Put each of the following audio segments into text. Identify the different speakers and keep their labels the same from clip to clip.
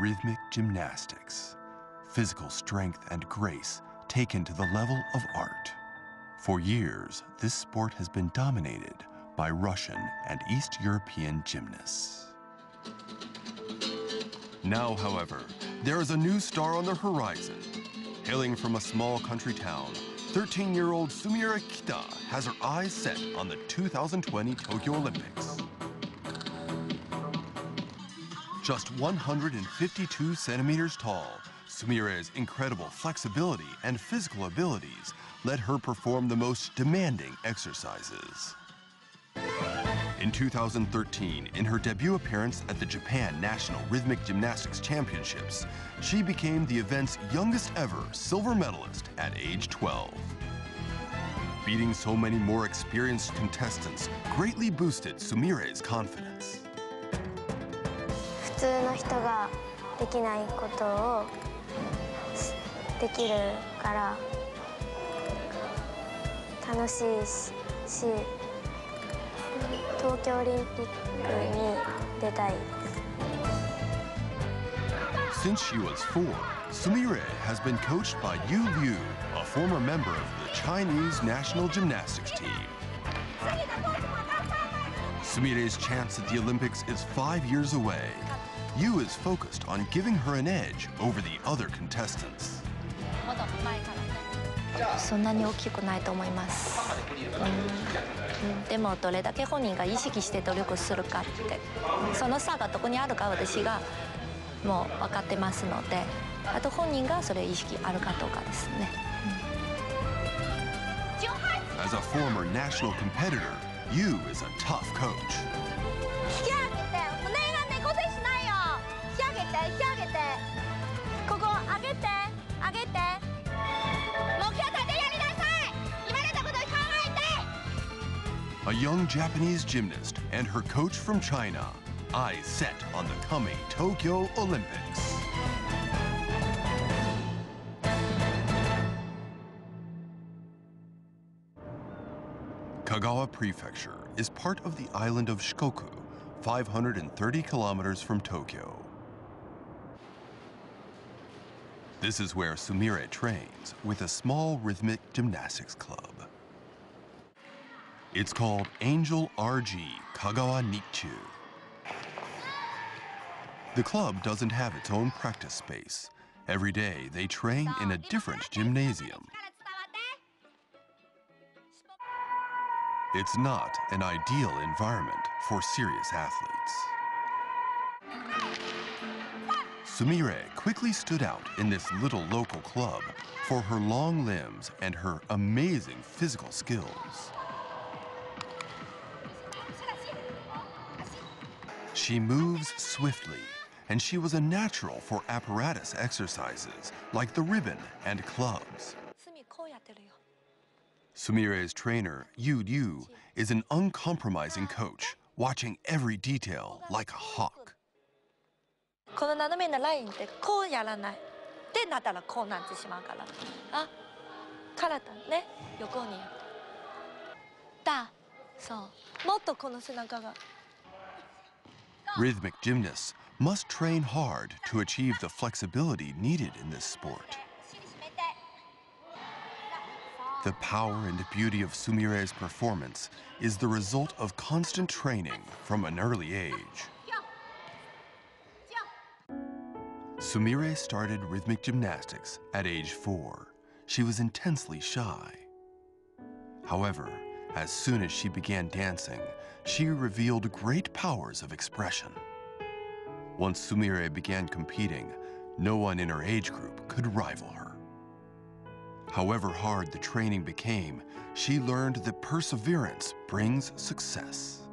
Speaker 1: rhythmic gymnastics, physical strength and grace taken to the level of art. For years, this sport has been dominated by Russian and East European gymnasts. Now, however, there is a new star on the horizon. Hailing from a small country town, 13-year-old Samir Akita has her eyes set on the 2020 Tokyo Olympics. Just 152 centimeters tall, Sumire's incredible flexibility and physical abilities let her perform the most demanding exercises. In 2013, in her debut appearance at the Japan National Rhythmic Gymnastics Championships, she became the event's youngest ever silver medalist at age 12. Beating so many more experienced contestants greatly boosted Sumire's confidence.
Speaker 2: 普通の人ができないことをできるから楽しいし、東京オリンピックに出たいです。
Speaker 1: Since she was 4, Samire has been coached by Yu Liu, a former member of the Chinese national gymnastics team. Sumire's chance at the Olympics is 5 years away. Yu is focused on giving her an edge over the other contestants.
Speaker 3: そんなに大きくないと思います。でもどれだけ本人が意識して努力するかって、その差がどこにあるか私がもう分かってますので、あと本人がそれ意識あるかどうかですね。
Speaker 1: As a former national competitor, Yu is a tough coach.
Speaker 3: 引き上げて、胸が猫背しないよ。引き上げて、引き上げて。ここ上げて、上げて。目標立てやりなさい。言われたこと考えて。
Speaker 1: A young Japanese gymnast and her coach from China, eyes set on the coming Tokyo Olympics. Kagawa Prefecture is part of the island of Shikoku, 530 kilometers from Tokyo. This is where Samire trains with a small rhythmic gymnastics club. It's called Angel RG Kagawa Nichu. The club doesn't have its own practice space. Every day they train in a different gymnasium. It's not an ideal environment for serious athletes. Samire quickly stood out in this little local club for her long limbs and her amazing physical skills. She moves swiftly, and she was a natural for apparatus exercises like the ribbon and clubs. Sumire's trainer, Yu Liu, is an uncompromising coach, watching every detail like a hawk.
Speaker 3: この斜めのラインってこうやらない。でなったらこうなってしまうから。あ、体ね、横にやって。だ、そう。もっとこの背中が。
Speaker 1: Rhythmic gymnasts must train hard to achieve the flexibility needed in this sport. The power and beauty of Sumire's performance is the result of constant training from an early age. Samire started rhythmic gymnastics at age 4. She was intensely shy. However, as soon as she began dancing, she revealed great powers of expression. Once Samire began competing, no one in her age group could rival her. However hard the training became, she learned that perseverance brings success.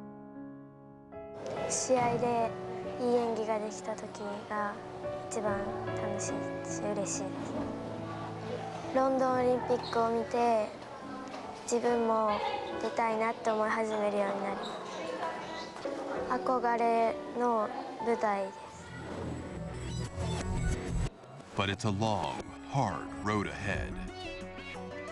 Speaker 2: 試合でいい演技ができた時が一番楽しいし嬉しいです。ロンドンオリンピックを見て自分も出たいなって思い始めるようになり、憧れの舞台です。
Speaker 1: But it's a long, hard road ahead.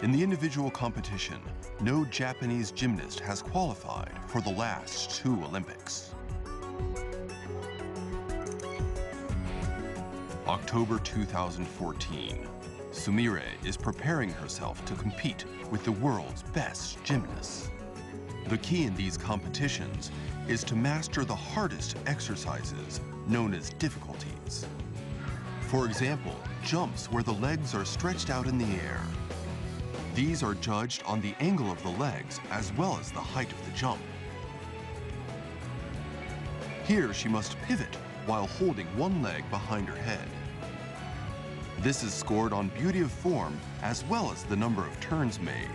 Speaker 1: In the individual competition, no Japanese gymnast has qualified for the last 2 Olympics. October 2014. Samir is preparing herself to compete with the world's best gymnasts. The key in these competitions is to master the hardest exercises, known as difficulties. For example, jumps where the legs are stretched out in the air. These are judged on the angle of the legs as well as the height of the jump. Here she must pivot while holding one leg behind her head. This is scored on beauty of form as well as the number of turns made.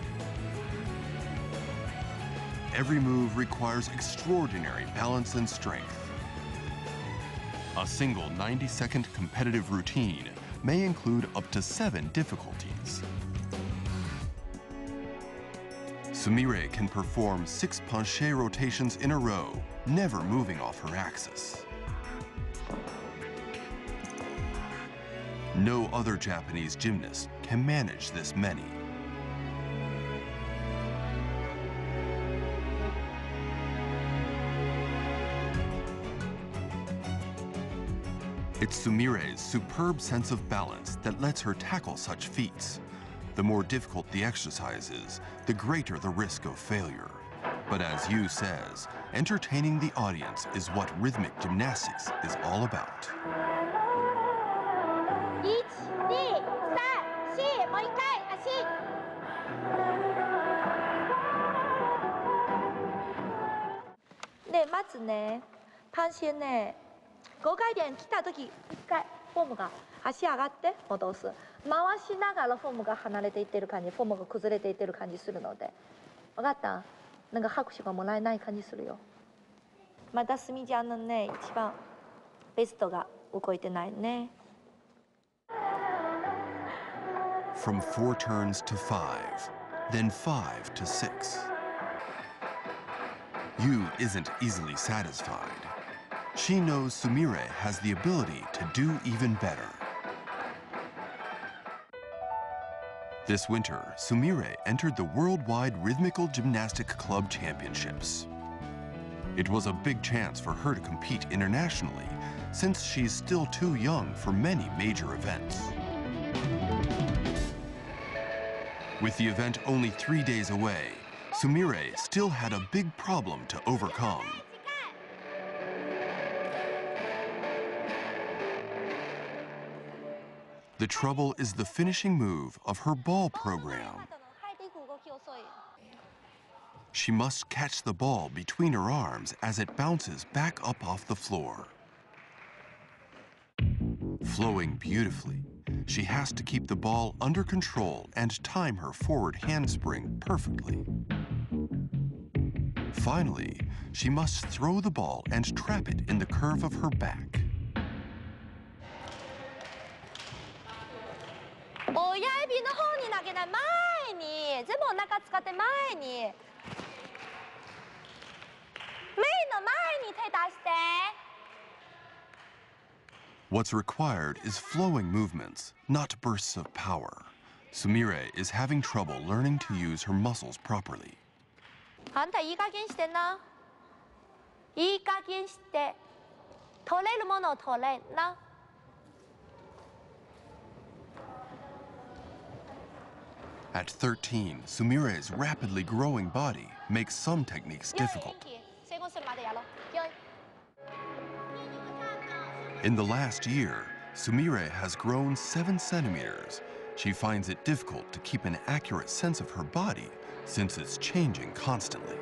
Speaker 1: Every move requires extraordinary balance and strength. A single 90-second competitive routine may include up to 7 difficulties. Samir can perform 6 penché rotations in a row, never moving off her axis. No other Japanese gymnast can manage this many. It's Sumire's superb sense of balance that lets her tackle such feats. The more difficult the exercise is, the greater the risk of failure. But as Yu says, entertaining the audience is what rhythmic gymnastics is all about.
Speaker 3: 1、2、3、4、もう一回足。でまずね、パンシェね、5回転来た時1回フォームが足上がって戻す。回しながらフォームが離れていってる感じ、フォームが崩れていってる感じするので、分かった？なんか拍手がもらえない感じするよ。またスミちゃんのね、一番ベストが動いてないね。
Speaker 1: From 4 turns to 5, then 5 to 6. Yu isn't easily satisfied. She knows Samir has the ability to do even better. This winter, Samir entered the Worldwide Rhythmical Gymnastic Club Championships. It was a big chance for her to compete internationally, since she's still too young for many major events. With the event only 3 days away, Samir still had a big problem to overcome. The trouble is the finishing move of her ball program. She must catch the ball between her arms as it bounces back up off the floor. Flowing beautifully, she has to keep the ball under control and time her forward handspring perfectly. Finally, she must throw the ball and trap it in the curve of her back.
Speaker 3: 親指の方に投げない、前に、全部お腹使って前に。メインの前に手出して。
Speaker 1: What's required is flowing movements, not bursts of power. Samir is having trouble learning to use her muscles properly.
Speaker 3: あんたいい加減してな。いい加減して。取れるものを取れな。
Speaker 1: At 13, Sumire's rapidly growing body makes some techniques difficult. In the last year, Samir has grown 7 centimeters. She finds it difficult to keep an accurate sense of her body since it's changing constantly.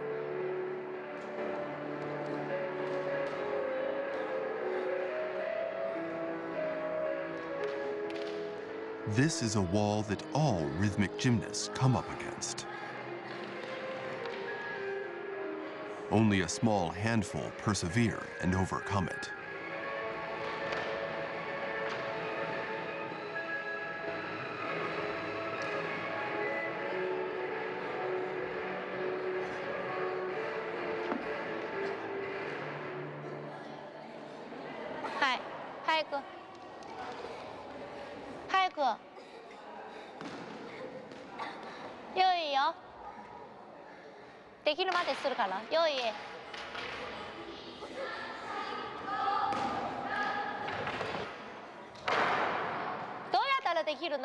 Speaker 1: This is a wall that all rhythmic gymnasts come up against. Only a small handful persevere and overcome it.
Speaker 3: Hi, 早く。早く。用意よ。できるまでするから。用意。できるの？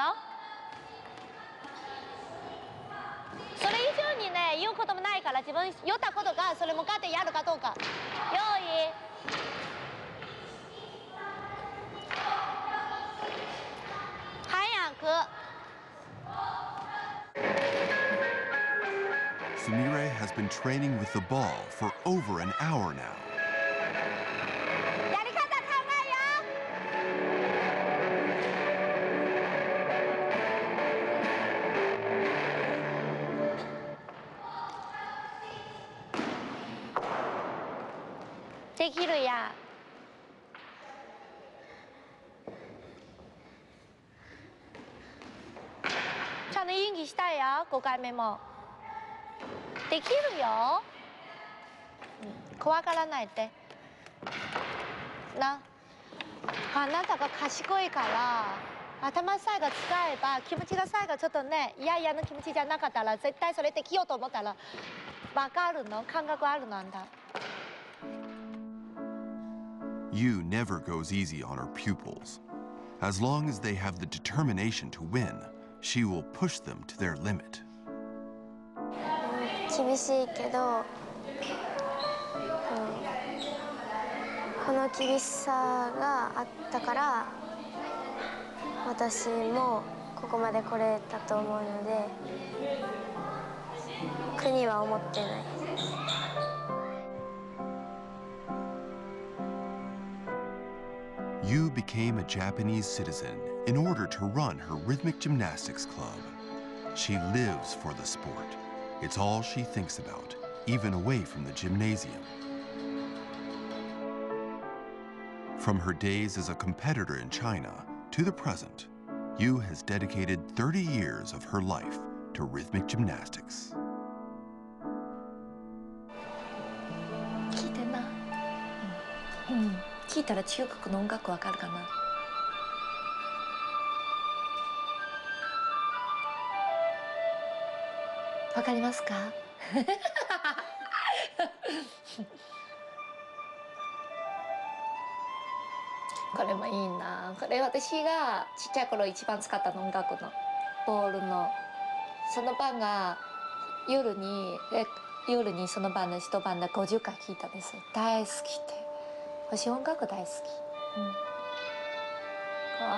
Speaker 3: それ以上にね言うこともないから、自分言ったことがそれ向かってやるかどうか。用意。早く。
Speaker 1: Samir has been training with the ball for over an hour now.
Speaker 3: やり方考えよ。できるや。ちゃんと演技したよ、5回目も。できるよ。怖がらないで。な。あなたが賢いから、頭さえが使えば、気持ちがさえがちょっとね、嫌な気持ちじゃなかったら、絶対それできようと思ったら、わかるの、感覚あるのあんた。
Speaker 1: Yu never goes easy on her pupils. As long as they have the determination to win, she will push them to their limit.
Speaker 2: 厳しいけど、この厳しさがあったから私もここまで来れたと思うので、苦には思ってない。
Speaker 1: Yu became a Japanese citizen in order to run her Rhythmic Gymnastics club. She lives for the sport. It's all she thinks about, even away from the gymnasium. From her days as a competitor in China to the present, Yu has dedicated 30 years of her life to rhythmic gymnastics.
Speaker 3: 聞いてな。聞いたら中国の音楽わかるかな。わかりますか？これもいいな。これ私がちっちゃい頃一番使った音楽のボールのその番が夜にその番の一晩で50回聴いたんです。大好きで。私音楽大好き。こ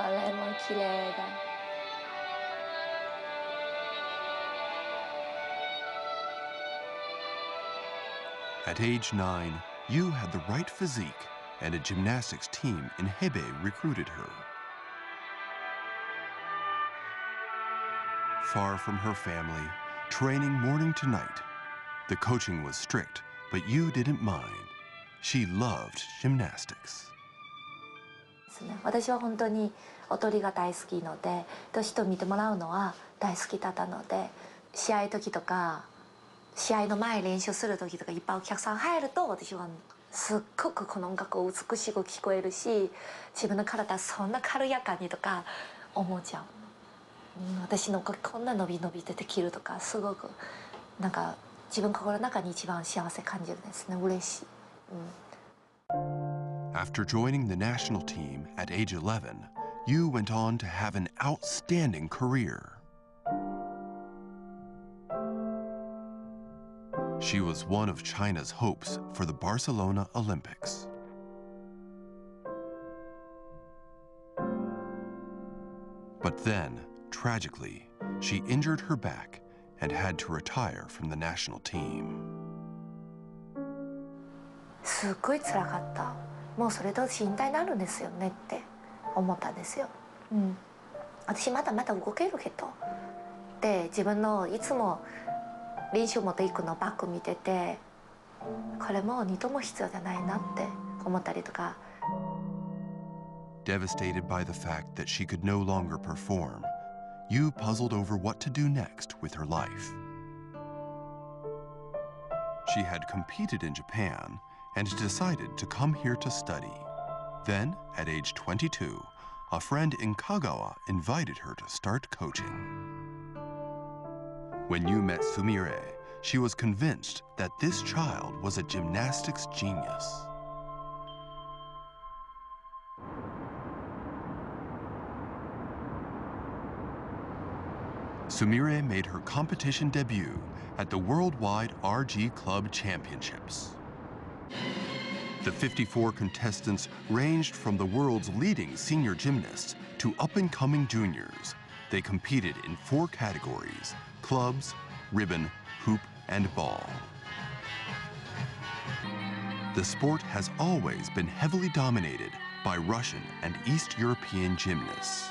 Speaker 3: れも綺麗だ。
Speaker 1: At age 9, Yu had the right physique, and a gymnastics team in Hebei recruited her. Far from her family, training morning to night. The coaching was strict, but Yu didn't mind. She loved gymnastics.
Speaker 3: 私は本当に踊りが大好きので、人を見てもらうのは大好きだったので、試合時とか試合の前練習する時とかいっぱいお客さん入ると、私はすっごくこの音楽を美しく聞こえるし、自分の体そんな軽やかにとか思っちゃう。私のこんな伸び伸びでできるとか、すごくなんか自分心の中に一番幸せ感じるんですね。嬉しい。
Speaker 1: After joining the national team at age 11, Yu went on to have an outstanding career. She was one of China's hopes for the Barcelona Olympics. But then, tragically, she injured her back and had to retire from the national team.
Speaker 3: すっごい辛かった。もうそれと引退になるんですよねって思ったんですよ。私まだまだ動けるけど。で、自分のいつも練習持っていくのバッグ見てて、これもう二度も必要じゃないなって思ったりとか。
Speaker 1: Devastated by the fact that she could no longer perform, Yu puzzled over what to do next with her life. She had competed in Japan and decided to come here to study. Then, at age 22, a friend in Kagawa invited her to start coaching. When Yu met Samir, she was convinced that this child was a gymnastics genius. Sumire made her competition debut at the Worldwide RG Club Championships. The 54 contestants ranged from the world's leading senior gymnasts to up-and-coming juniors. They competed in 4 categories: clubs, ribbon, hoop, and ball. The sport has always been heavily dominated by Russian and East European gymnasts.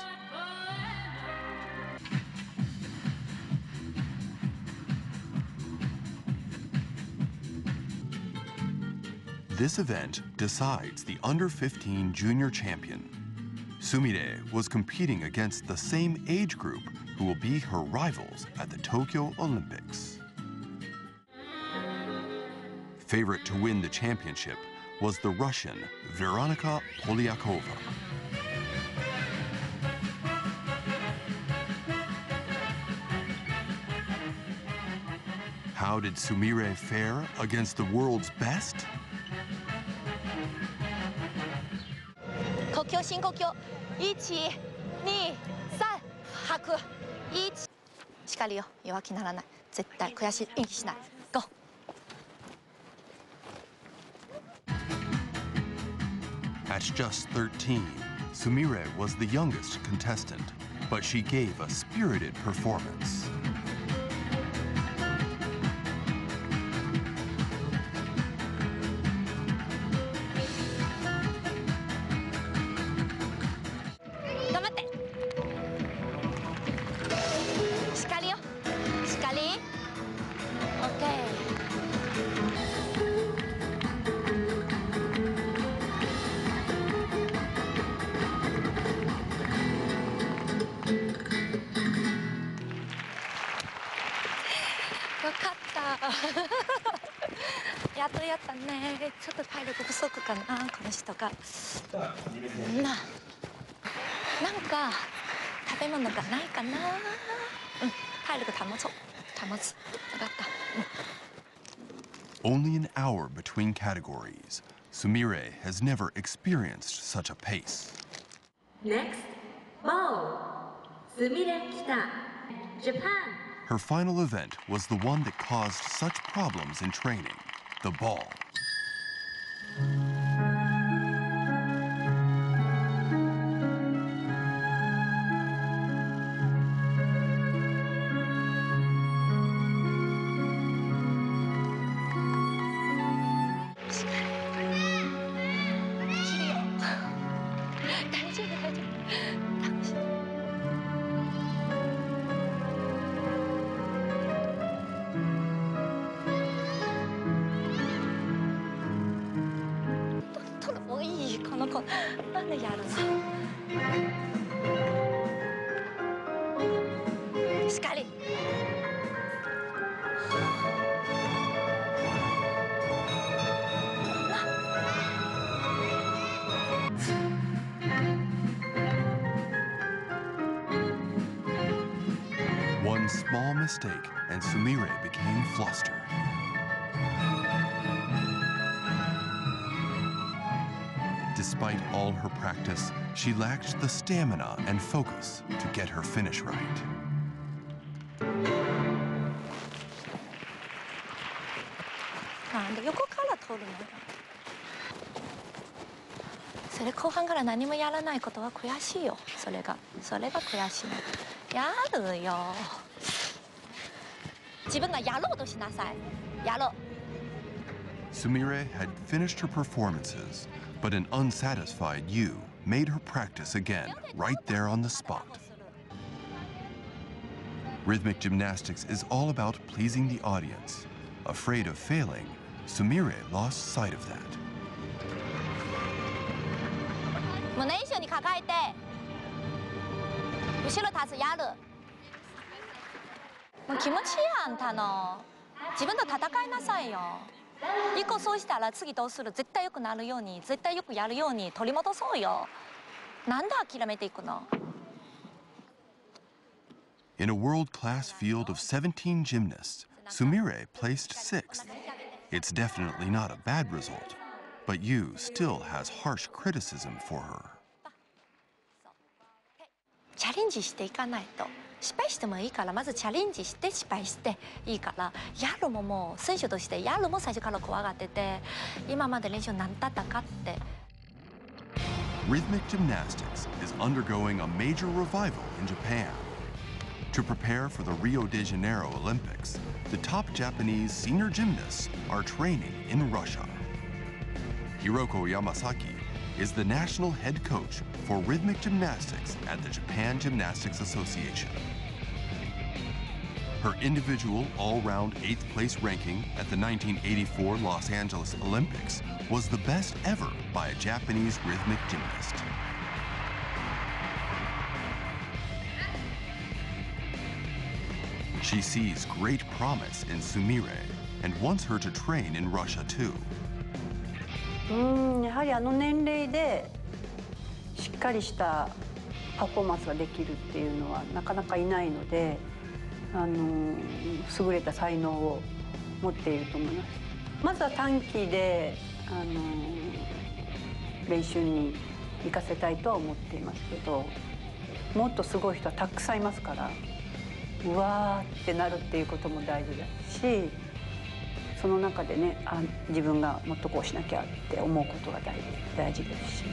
Speaker 1: This event decides the under-15 junior champion. Sumire was competing against the same age group who will be her rivals at the Tokyo Olympics. Favorite to win the championship was the Russian Veronika Polyakova. How did Sumire fare against the world's best?
Speaker 3: 呼吸深呼吸1、2、3吐く1しかりよ弱気ならない絶対悔しい演技しない GO
Speaker 1: At just 13, Sumire was the youngest contestant, but she gave a spirited performance.
Speaker 3: やっとやったね。ちょっと体力不足かな、この人が。なんか食べ物がないかな。体力保つ。分かった。
Speaker 1: Only an hour between categories, Sumire has never experienced such a pace.
Speaker 4: Next, ball. Samir Akita, Japan.
Speaker 1: Her final event was the one that caused such problems in training, the ball. One small mistake and Sumire became flustered. Despite all her practice, she lacked the stamina and focus to get her finish right.
Speaker 3: なんで横から取るの？それ後半から何もやらないことは悔しいよ。それが悔しいの。やるよ。自分がやろうとしなさい。やろう。
Speaker 1: Sumire had finished her performances, but an unsatisfied Yu made her practice again right there on the spot. Rhythmic gymnastics is all about pleasing the audience. Afraid of failing, Sumire lost sight of that.
Speaker 3: 胸一緒に抱えて後ろ立つやるもう気持ちいいあんたの自分と戦いなさいよ一個そうしたら次どうする絶対よくなるように絶対よくやるように取り戻そうよなんで諦めていくの
Speaker 1: In a world-class field of 17 gymnasts, Sumire placed 6th. It's definitely not a bad result, but Yu still has harsh criticism for her.
Speaker 3: チャャレンジしていかないと。失敗してもいいから、まずチャレンジして失敗していいから、やるももう選手としてやるも最初から怖がってて、今まで練習何だったかって。
Speaker 1: Rhythmic gymnastics is undergoing a major revival in Japan. To prepare for the Rio de Janeiro Olympics, the top Japanese senior gymnasts are training in Russia. Hiroko Yamasaki is the national head coach for rhythmic gymnastics at the Japan Gymnastics Association. Her individual all-round 8th place ranking at the 1984 Los Angeles Olympics was the best ever by a Japanese rhythmic gymnast. She sees great promise in Sumire and wants her to train in Russia too.
Speaker 5: やはりあの年齢でしっかりしたパフォーマンスができるっていうのはなかなかいないので、優れた才能を持っていると思います。まずは短期で練習に行かせたいとは思っていますけど、もっとすごい人はたくさんいますから、うわーってなるっていうことも大事だし、その中でね、自分がもっとこうしなきゃって思うことが大事ですし。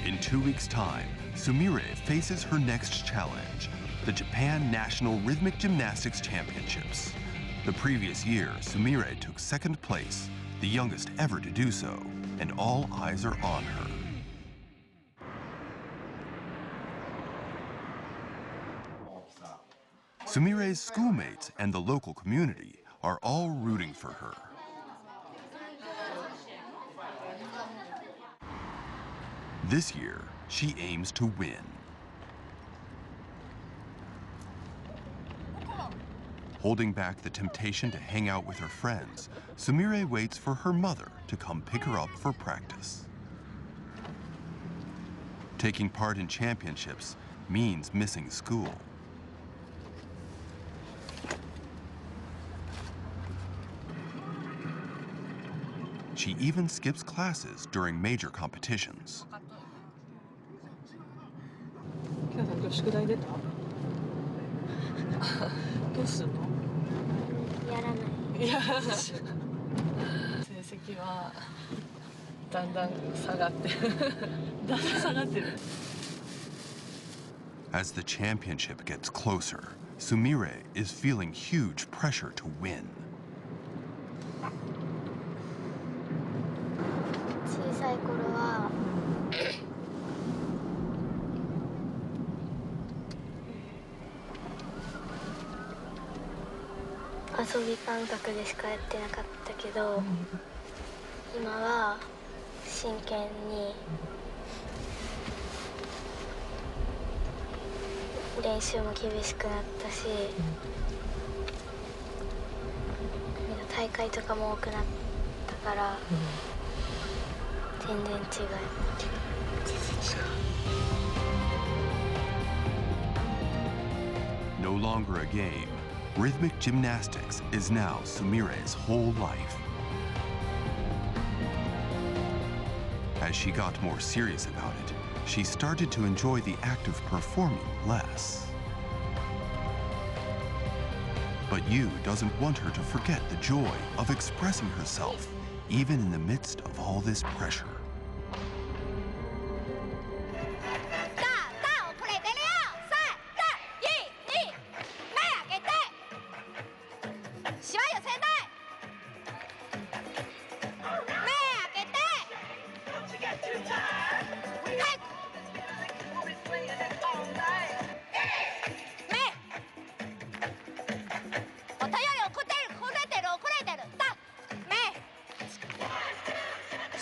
Speaker 1: In 2 weeks' time, Sumire faces her next challenge, the Japan National Rhythmic Gymnastics Championships. The previous year, Sumire took second place, the youngest ever to do so, and all eyes are on her. Sumire's schoolmates and the local community are all rooting for her. This year, she aims to win. Holding back the temptation to hang out with her friends, Sumire waits for her mother to come pick her up for practice. Taking part in championships means missing school. She even skips classes during major competitions.
Speaker 6: 今日宿題出た？どうするの？
Speaker 2: やらない。
Speaker 6: いや、成績はだんだん下がってだんだん下がってる。
Speaker 1: As the championship gets closer, Sumire is feeling huge pressure to win.
Speaker 2: 小さい頃は遊び感覚でしかやってなかったけど、今は真剣に練習も厳しくなったし、大会とかも多くなったから、全然違う。
Speaker 1: No longer a game, rhythmic gymnastics is now Sumire's whole life. As she got more serious about it, she started to enjoy the act of performing less. But Yu doesn't want her to forget the joy of expressing herself, even in the midst of all this pressure.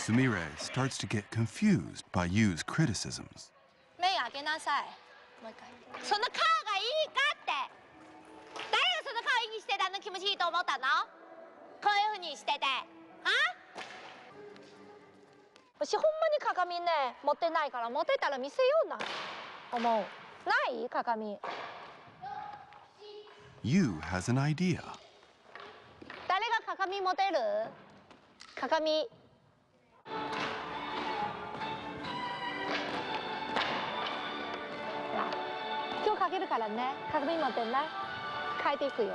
Speaker 1: 'Sumire starts to get confused by Yu's criticisms.
Speaker 3: 目開けなさい。もう一回。その顔がいいかって。誰がその顔いいにしてたの気持ちいいと思ったの？こういうふうにしてて。私ほんまに鏡ね持ってないから、持ってたら見せような。思う。ない鏡。
Speaker 1: Yu has an idea.
Speaker 3: 誰が鏡持てる？鏡。かけるからね。鏡持ってね。変えていくよ。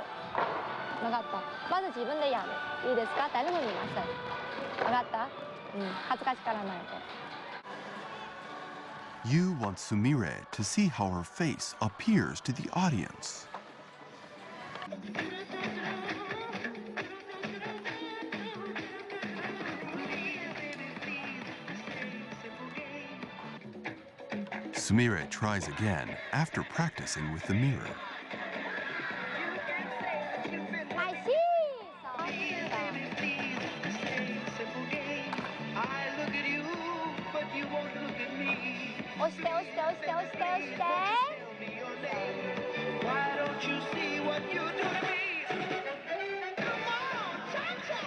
Speaker 3: 分かった。まず自分でやる。いいですか？誰も見ません。分かった？恥ずかしからないで。
Speaker 1: You want Sumire to see how her face appears to the audience. Sumire tries again after practicing with the mirror.
Speaker 7: Why don't you see what you do to me? Come on, cha-cha!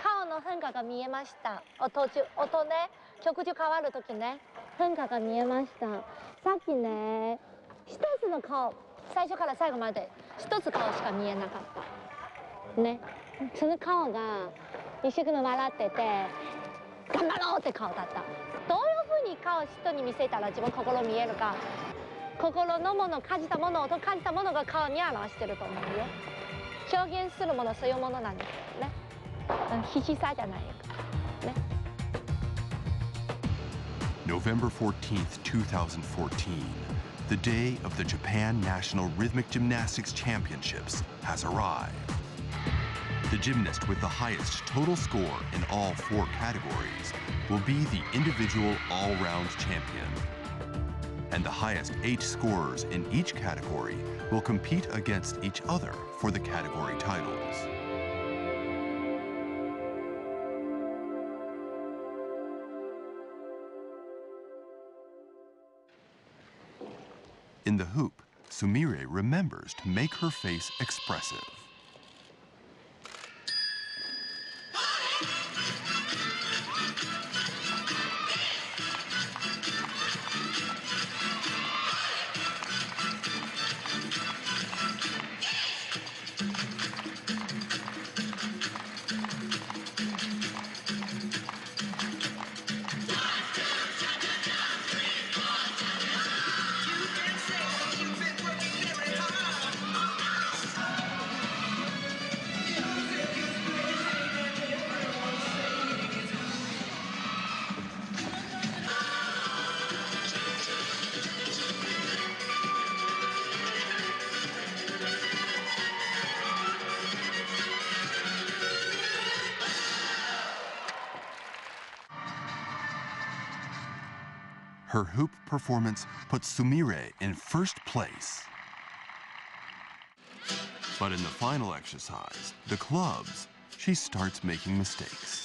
Speaker 3: 顔の変化が見えました。音ね、曲中変わるときね、変化が見えました。さっきね、一つの顔、最初から最後まで一つ顔しか見えなかった。ね、その顔が一生懸命笑ってて、頑張ろうって顔だった。どういうふうに顔人に見せたら自分心見えるか、心のもの、感じたもの、音感じたものが顔に表してると思うよ。表現するもの、そういうものなんですよね。必死さじゃないか。ね。
Speaker 1: November 14th, 2014, the day of the Japan National Rhythmic Gymnastics Championships has arrived. The gymnast with the highest total score in all 4 categories will be the individual all-round champion. And the highest 8 scorers in each category will compete against each other for the category titles. In the hoop, Sumire remembers to make her face expressive. Her hoop performance puts Sumire in first place. But in the final exercise, the clubs, she starts making mistakes.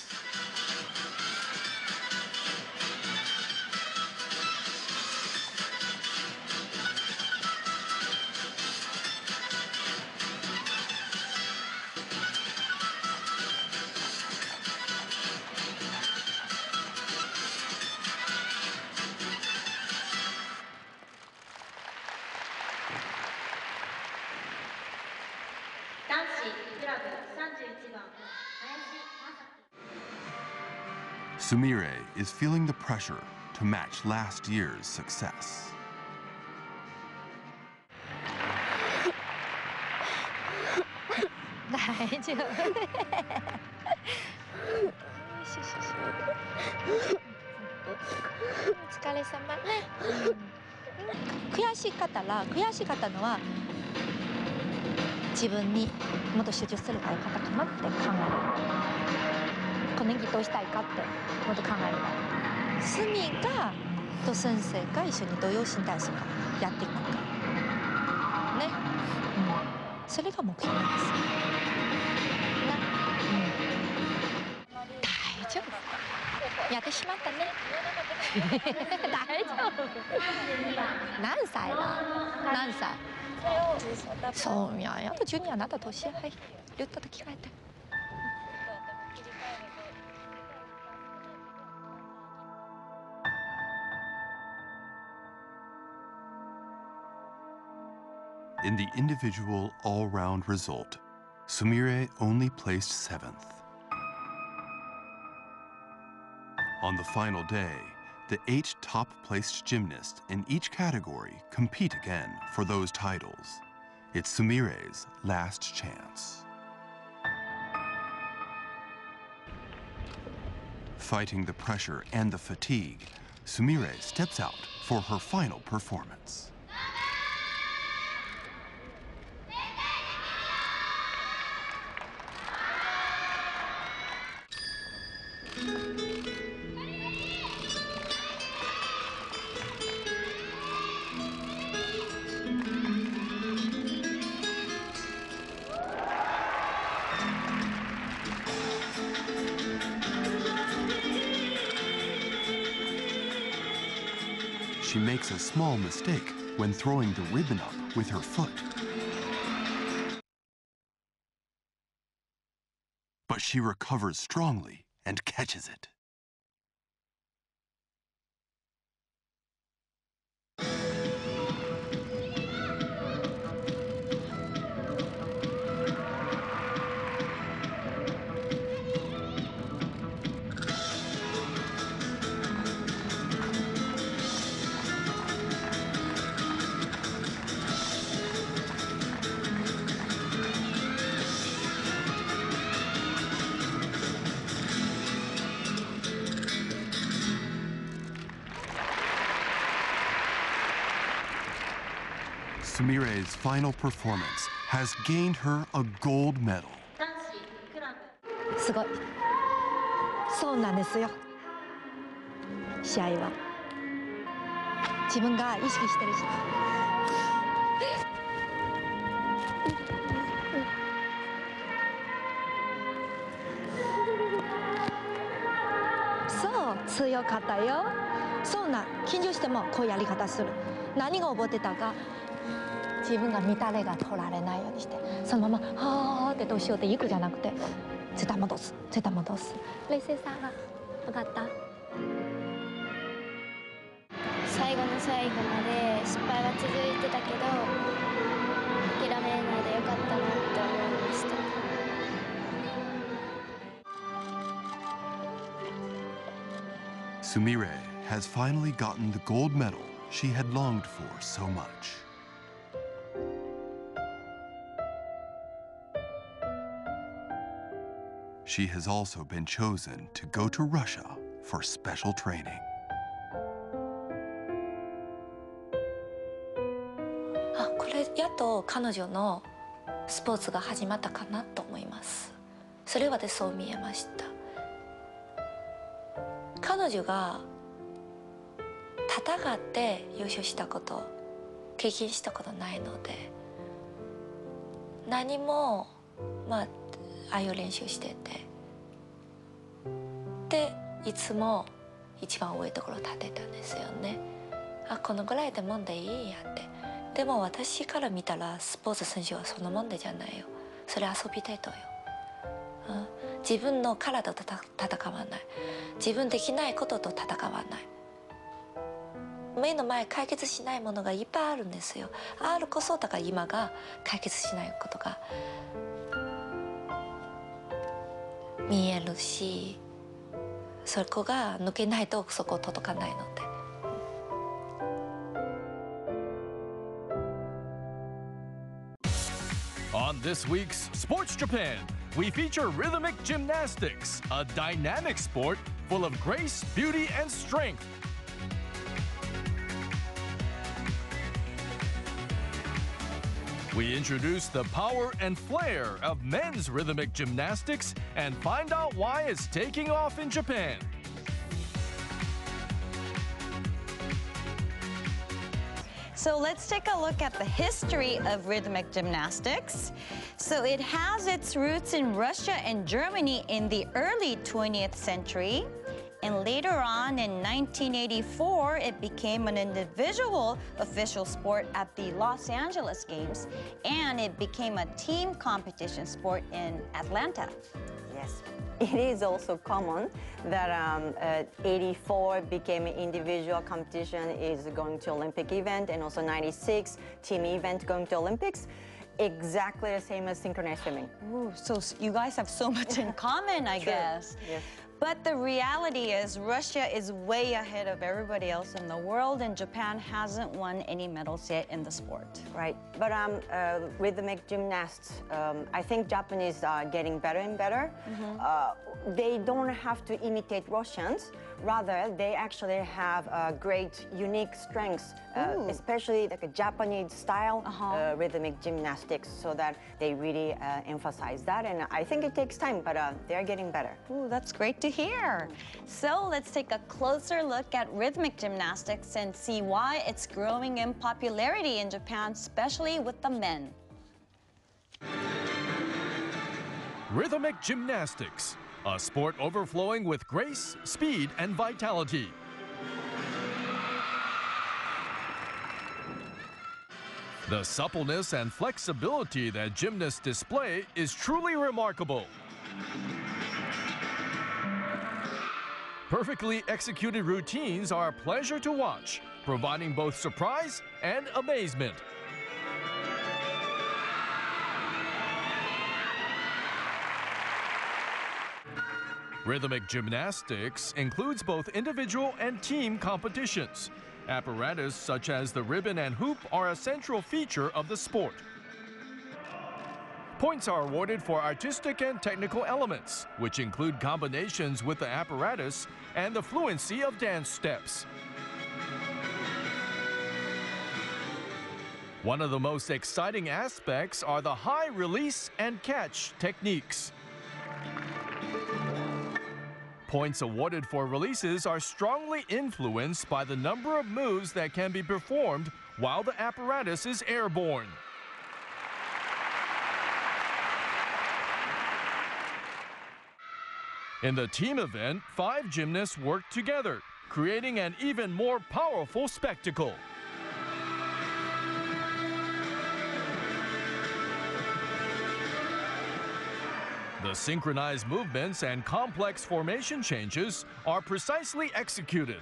Speaker 1: Sumire is feeling the pressure to match last year's success.
Speaker 3: 大丈夫。お疲れ様ね。悔しかったのは自分にもっと集中すればよかったかなって考える。この演技どうしたいかってもっと考える。スミがと先生が一緒にどういう身体操かやっていくかね、それが目標なんですよ。大丈夫。やってしまったね。大丈夫。何歳だ？何歳？そういや、あと12あなた年。はい、ルットと着替えて。
Speaker 1: In the individual all-round result, Sumire only placed 7th. On the final day, The 8 top-placed gymnasts in each category compete again for those titles. It's Sumire's last chance. Fighting the pressure and the fatigue, Sumire steps out for her final performance. She makes a small mistake when throwing the ribbon up with her foot. But she recovers strongly and catches it. Sumire's final performance has gained her a gold medal.
Speaker 3: すごい。そうなんですよ。試合は自分が意識してるし。そう、強かったよ。そうなん、緊張してもこうやり方する。何が覚えてたか。自分が乱れが取られないようにして、そのままはーってどうしようっていくじゃなくて、絶対戻す、絶対戻す。冷静さが分かった。
Speaker 2: 最後の最後まで失敗は続いてたけど、諦めないでよかったなって思いました。
Speaker 1: Sumire has finally gotten the gold medal she had longed for so much. She has also been chosen to go to Russia for special training.
Speaker 3: あ、これやっと彼女のスポーツが始まったかなと思います。それはでそう見えました。彼女が戦って優勝したこと、経験したことないので、何もああいう練習してて、でいつも一番上のところ立てたんですよね。あ、このぐらいでもんでいいやって。でも私から見たらスポーツ選手はそんなもんでじゃないよ。それ遊び程度よ。自分の体と戦わない。自分できないことと戦わない。目の前解決しないものがいっぱいあるんですよ。あるこそだから今が解決しないことが見えるし、そこが抜けないとそこ届かないので。
Speaker 8: On this week's Sports Japan, we feature Rhythmic Gymnastics, a dynamic sport full of grace, beauty, and strength. We introduce the power and flair of men's rhythmic gymnastics and find out why it's taking off in Japan.
Speaker 9: So let's take a look at the history of rhythmic gymnastics. So it has its roots in Russia and Germany in the early 20th century. And later on, in 1984, it became an individual official sport at the Los Angeles Games, and it became a team competition sport in Atlanta.
Speaker 5: Yes. It is also common that 84 became an individual competition is going to Olympic event, and also 96 team event going to Olympics. Exactly the same as synchronized swimming.
Speaker 9: Ooh, so you guys have so much in common, I guess.
Speaker 5: Yes.
Speaker 9: But the reality is Russia is way ahead of everybody else in the world, and Japan hasn't won any medals yet in the sport.
Speaker 10: Right, but rhythmic gymnasts, I think Japanese are getting better and better. They don't have to imitate Russians. Rather, they actually have great, unique strengths, especially like a Japanese style rhythmic gymnastics, so that they really emphasize that. And I think it takes time, but they're getting better.
Speaker 9: Ooh, that's great to hear. So let's take a closer look at rhythmic gymnastics and see why it's growing in popularity in Japan, especially with the men.
Speaker 8: Rhythmic gymnastics, a sport overflowing with grace, speed, and vitality. The suppleness and flexibility that gymnasts display is truly remarkable. Perfectly executed routines are a pleasure to watch, providing both surprise and amazement. Rhythmic gymnastics includes both individual and team competitions. Apparatus such as the ribbon and hoop are a central feature of the sport. Points are awarded for artistic and technical elements, which include combinations with the apparatus and the fluency of dance steps. One of the most exciting aspects are the high release and catch techniques. Points awarded for releases are strongly influenced by the number of moves that can be performed while the apparatus is airborne. In the team event, 5 gymnasts work together, creating an even more powerful spectacle. The synchronized movements and complex formation changes are precisely executed.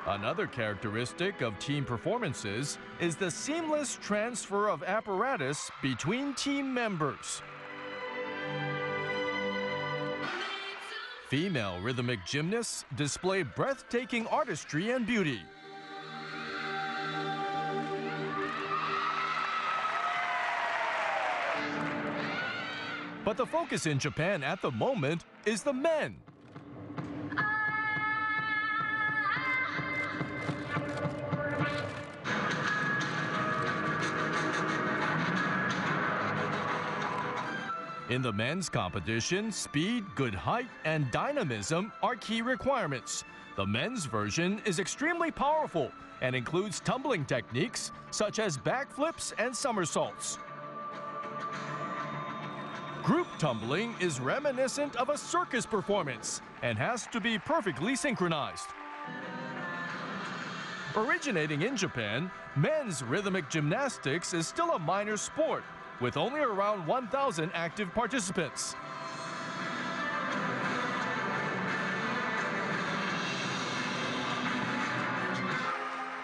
Speaker 8: Another characteristic of team performances is the seamless transfer of apparatus between team members. Female rhythmic gymnasts display breathtaking artistry and beauty. But the focus in Japan at the moment is the men. In the men's competition, speed, good height, and dynamism are key requirements. The men's version is extremely powerful and includes tumbling techniques such as backflips and somersaults. Group tumbling is reminiscent of a circus performance and has to be perfectly synchronized. Originating in Japan, men's rhythmic gymnastics is still a minor sport, with only around 1,000 active participants.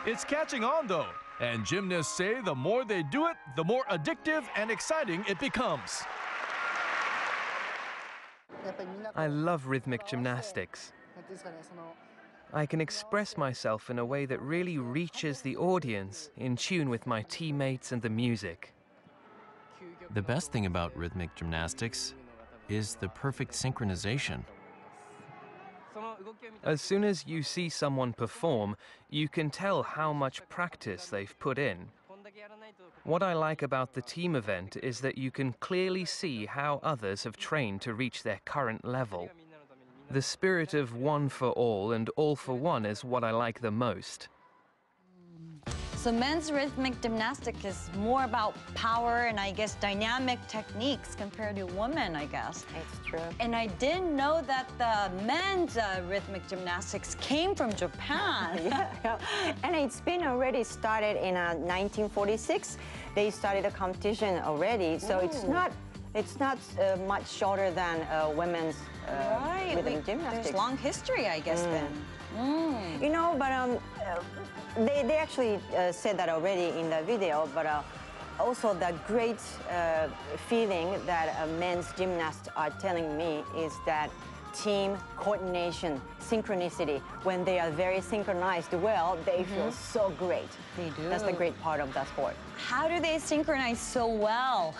Speaker 8: It's catching on though, and gymnasts say the more they do it, the more addictive and exciting it becomes.
Speaker 11: I love rhythmic gymnastics. I can express myself in a way that really reaches the audience, in tune with my teammates and the music.
Speaker 12: The best thing about rhythmic gymnastics is the perfect synchronization.
Speaker 11: As soon as you see someone perform, you can tell how much practice they've put in. What I like about the team event is that you can clearly see how others have trained to reach their current level. The spirit of one for all and all for one is what I like the most.
Speaker 9: So men's rhythmic gymnastics is more about power and I guess dynamic techniques compared to women, I guess.
Speaker 10: It's true.
Speaker 9: And I didn't know that the men's rhythmic gymnastics came from Japan.
Speaker 10: Yeah. And it's been already started in 1946. They started a competition already, so it's not much shorter than women's rhythmic gymnastics.
Speaker 9: There's long history, I guess, then.
Speaker 10: You know, but they actually said that already in the video, but also the great feeling that men's gymnasts are telling me is that team coordination, synchronicity. When they are very synchronized well, they feel so great.
Speaker 9: They do.
Speaker 10: That's the great part of the sport.
Speaker 9: How do they synchronize so well?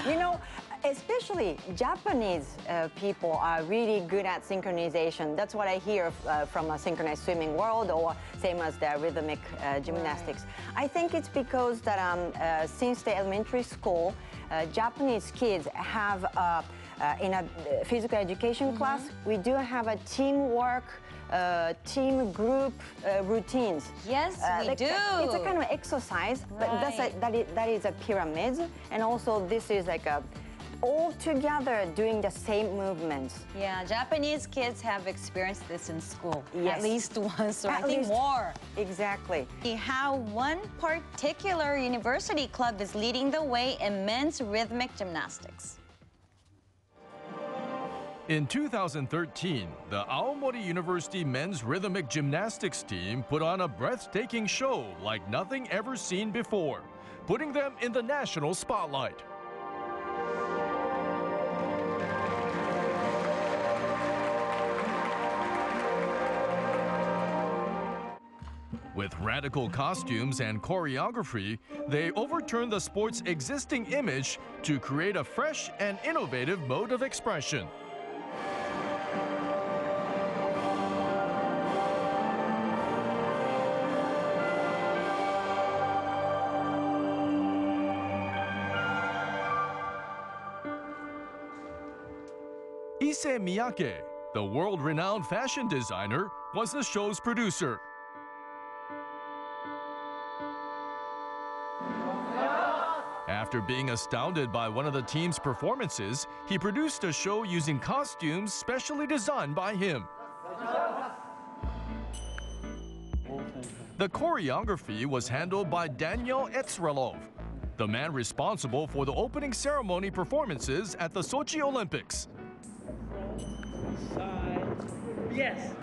Speaker 10: You know, especially Japanese people are really good at synchronization. That's what I hear from a synchronized swimming world, or same as the rhythmic gymnastics. I think it's because that since the elementary school, Japanese kids have in a physical education class, we do have a teamwork, team group routines.
Speaker 9: Yes, we do.
Speaker 10: It's a kind of exercise, but that is a pyramid, and also this is like a all together doing the same movements.
Speaker 9: Yeah, Japanese kids have experienced this in school.
Speaker 10: Yes.
Speaker 9: At least once, or
Speaker 10: At
Speaker 9: I think
Speaker 10: least.
Speaker 9: more.
Speaker 10: Exactly.
Speaker 9: How one particular university club is leading the way in men's rhythmic gymnastics.
Speaker 8: In 2013, the Aomori University men's rhythmic gymnastics team put on a breathtaking show like nothing ever seen before, putting them in the national spotlight. With radical costumes and choreography, they overturned the sport's existing image to create a fresh and innovative mode of expression. Ise Miyake, the world-renowned fashion designer, was the show's producer. After being astounded by one of the team's performances, he produced a show using costumes specially designed by him. The choreography was handled by Daniel Etzrelov, the man responsible for the opening ceremony performances at the Sochi Olympics.
Speaker 7: Yes.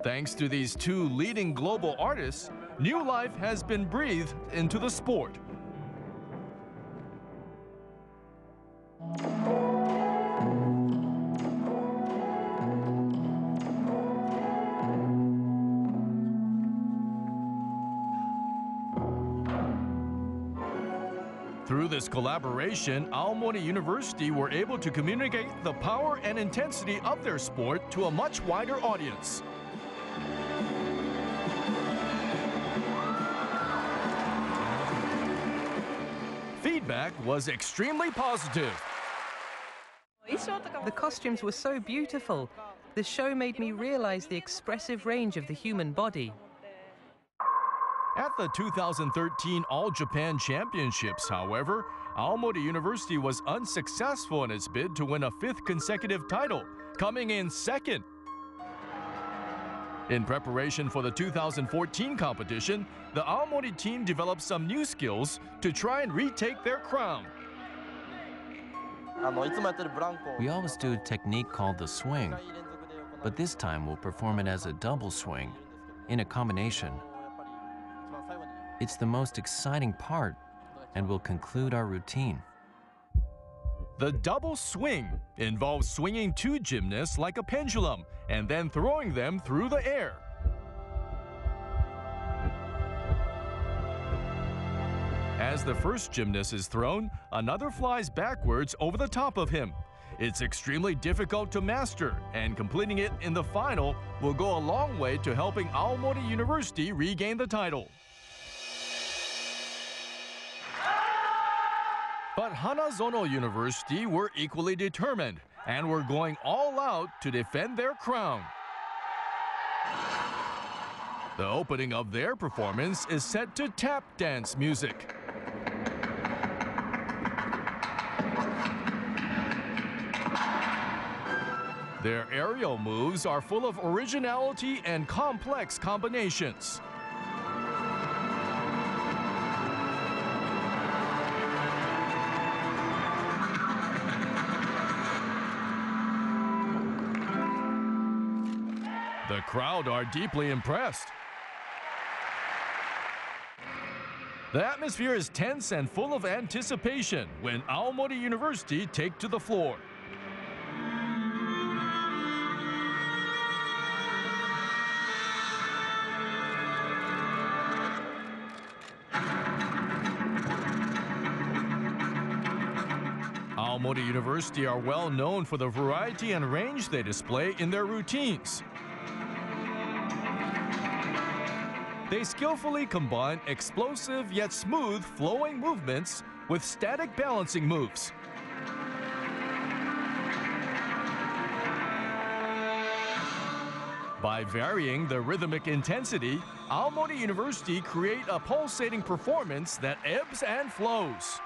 Speaker 8: Thanks to these two leading global artists, new life has been breathed into the sport. Through this collaboration, Aomori University were able to communicate the power and intensity of their sport to a much wider audience. Feedback was extremely positive.
Speaker 11: The costumes were so beautiful. The show made me realize the expressive range of the human body.
Speaker 8: At the 2013 All Japan Championships, however, Aomori University was unsuccessful in its bid to win a 5th consecutive title, coming in 2nd. In preparation for the 2014 competition, the Aomori team developed some new skills to try and retake their crown.
Speaker 12: We always do a technique called the swing, but this time we'll perform it as a double swing, in a combination. It's the most exciting part, and will conclude our routine.
Speaker 8: The double swing involves swinging two gymnasts like a pendulum and then throwing them through the air. As the first gymnast is thrown, another flies backwards over the top of him. It's extremely difficult to master, and completing it in the final will go a long way to helping Aomori University regain the title. But Hanazono University were equally determined and were going all out to defend their crown. The opening of their performance is set to tap dance music. Their aerial moves are full of originality and complex combinations. The crowd are deeply impressed. The atmosphere is tense and full of anticipation when Aomori University take to the floor. Aomori University are well known for the variety and range they display in their routines. They skillfully combine explosive yet smooth flowing movements with static balancing moves. By varying the rhythmic intensity, Aomori University create a pulsating performance that ebbs and flows.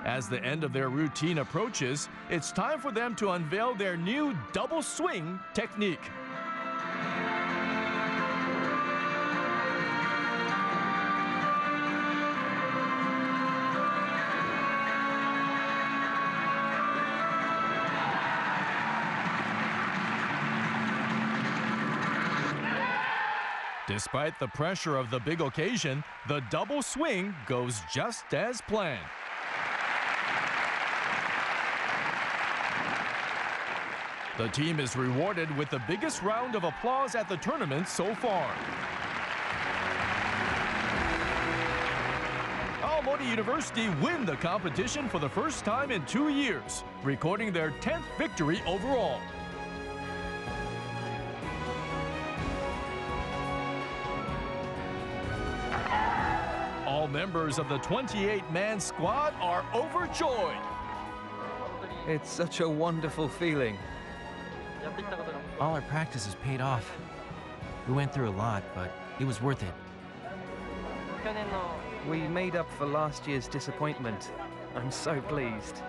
Speaker 8: As the end of their routine approaches, it's time for them to unveil their new double swing technique. Despite the pressure of the big occasion, the double swing goes just as planned. The team is rewarded with the biggest round of applause at the tournament so far. Aomori University win the competition for the first time in 2 years, recording their 10th victory overall. All members of the 28-man squad are overjoyed.
Speaker 11: It's such a wonderful feeling.
Speaker 12: All our practices paid off. We went through a lot, but it was worth it.
Speaker 11: We made up for last year's disappointment. I'm so pleased.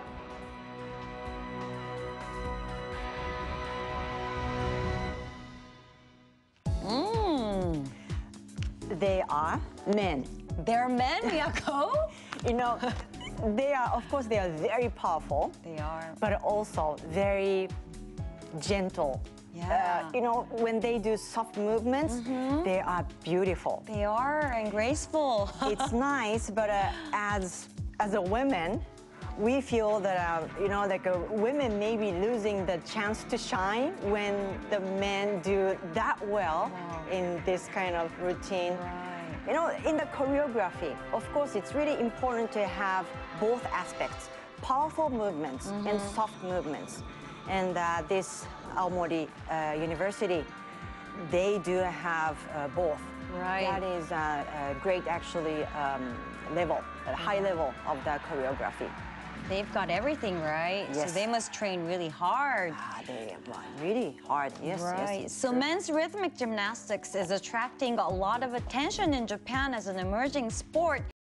Speaker 10: They are men.
Speaker 9: They're men, Miyako?
Speaker 10: You know, they are, of course, they are very powerful.
Speaker 9: They are.
Speaker 10: But also very gentle.
Speaker 9: Yeah.
Speaker 10: You know, when they do soft movements, they are beautiful.
Speaker 9: They are, and graceful.
Speaker 10: It's nice, but as a woman, we feel that, you know, like women may be losing the chance to shine when the men do that well in this kind of routine. You know, in the choreography, of course, it's really important to have both aspects, powerful movements and soft movements. And this Aomori University, they do have both.
Speaker 9: Right.
Speaker 10: That is a great, actually, level, a high level of the choreography.
Speaker 9: They've got everything, right?
Speaker 10: Yes.
Speaker 9: So they must train really hard.
Speaker 10: They really hard, yes.
Speaker 9: Right.
Speaker 10: Yes,
Speaker 9: so
Speaker 10: true.
Speaker 9: men's rhythmic gymnastics is attracting a lot of attention in Japan as an emerging sport.